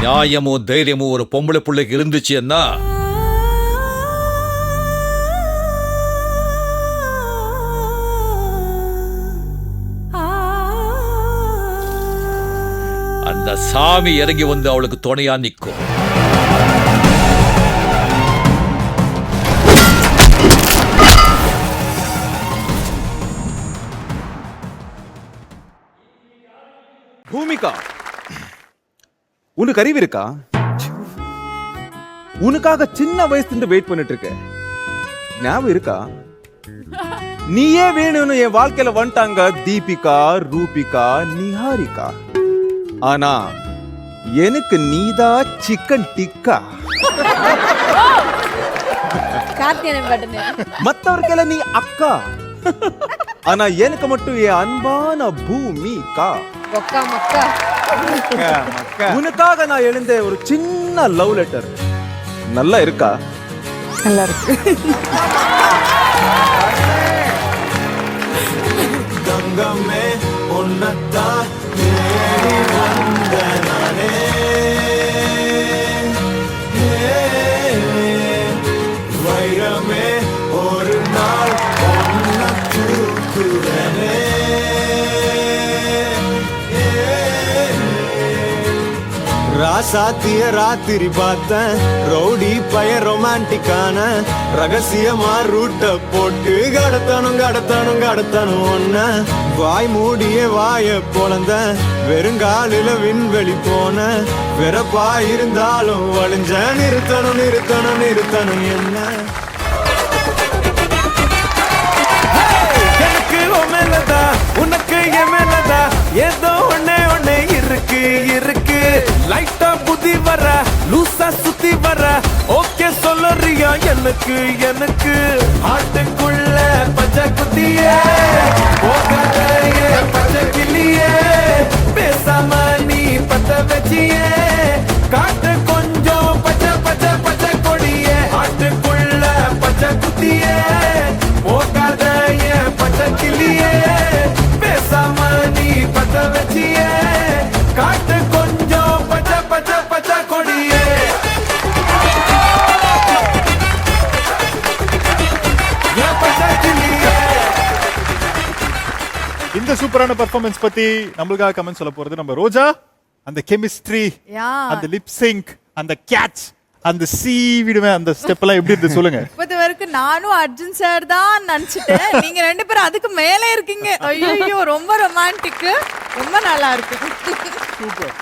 நியாயமும் தைரியமும் ஒரு பொம்பளை பிள்ளைக்கு இருந்துச்சுன்னா அந்த சாமி இறங்கி வந்து அவளுக்கு துணையா நிற்கும். பூமிகா, உனக்கு அறிவு இருக்கா? உனக்காக சின்ன வயசுல வெயிட் பண்ணிட்டு இருக்க. ஞாபகம் இருக்கா? நீயே வேணும்னு என் வாழ்க்கையில வந்துட்டாங்க தீபிகா, ரூபிகா, நிஹாரிகா. ஆனா எனக்கு நீதா சிக்கன் டிக்கா. மத்தவர்களை நீ அக்கா, ஆனா எனக்கு மட்டும் என் அன்பான பூமிகா. உனக்காக நான் எழுந்த ஒரு சின்ன லவ் லெட்டர் நல்லா இருக்கா? நல்லா இருக்கு. தங்கமே உன்னத்தா தேடி வந்த நானே, வைரமே ஒரு நாள் ஒன்ன தூக்குவனே. ராசாத்திய ராத்திரி பார்த்தேன், ரவுடி பய ரொமான்டிக்கான ரகசியமா ரூட்ட போட்டு கடத்தணும் கடத்தணும் கடத்தணும் ஒன்ன. வாய் மூடிய வாய பொழந்த வெறுங்காலில விண்வெளி போன வெறப்பா இருந்தாலும் வழிஞ்ச நிறுத்தணும் நிறுத்தணும் நிறுத்தணும் என்ன. எனக்கு மேலதா உனக்கு என் மேலதா ஏதோ ஒன்னே ஒன்னே இருக்கு இருக்கு. லைட்டா புத்தி வர லூசா சுத்தி வர ஓகே சொல்லறியா எனக்கு எனக்கு. ஆட்டுக்குள்ள பச்சை குத்தியே போகாத பச்சை கிளியே, பேசாம நீ பத்த வச்சியே காட்டு கொஞ்சம் பச்சை பச்சை பச்சை கொடியே. ஆட்டுக்குள்ள பச்சை குத்தியே போகாத பச்சை கிளியே, பேசாம நீ பத்த வச்சியே காட்டு கொஞ்சம் பச்சை பச்சை பச்சை கொடியே. இந்த சூப்பரான பெர்ஃபார்மன்ஸ் பத்தி நம்மளுக்காக கமெண்ட் சொல்ல போறது நம்ம ரோஜா. அந்த கெமிஸ்ட்ரி, அந்த லிப் சிங்க், அந்த கேட்ச், அந்த சி விடுவேன் அந்த ஸ்டெப் எல்லாம் எப்படி இருந்து சொல்லுங்க. இப்போது வரைக்கும் நானும் அர்ஜுன் சார் தான் நினைச்சிட்டேன். நீங்க ரெண்டு பேரும் அதுக்கு மேலே இருக்கீங்க. ஐயோ ரொம்ப ரொமான்டிக், ரொம்ப நல்லா இருக்கு. Super,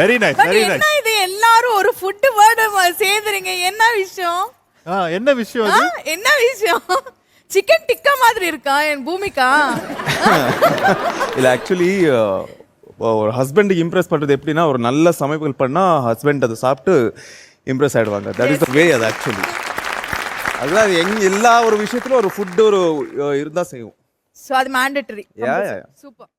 very nice very nice. என்ன இது எல்லாரும் ஒரு ஃபுட் வேர்ட் சேர்ந்துறீங்க, என்ன விஷயம்? என்ன விஷயம் அது? என்ன விஷயம்? சிக்கன் டிக்கா மாதிரி இருக்கா என் பூமிகா? இல்ல ஆக்சுவலி ஒரு ஹஸ்பண்டுக்கு இம்ப்ரெஸ் பண்றது எப்படின்னா, ஒரு நல்ல சமையல் பண்ணா ஹஸ்பண்ட் அதை சாப்பிட்டு இம்ப்ரெஸ் ஆயிடுவாங்க. தட் இஸ் த வே. அது ஆக்சுவலி அதுதான் எல்லா ஒரு விஷயத்துல ஒரு ஃபுட் ஒரு இருந்தா செய்யும். சோ அது மேண்டேட்டரி. சூப்பர்.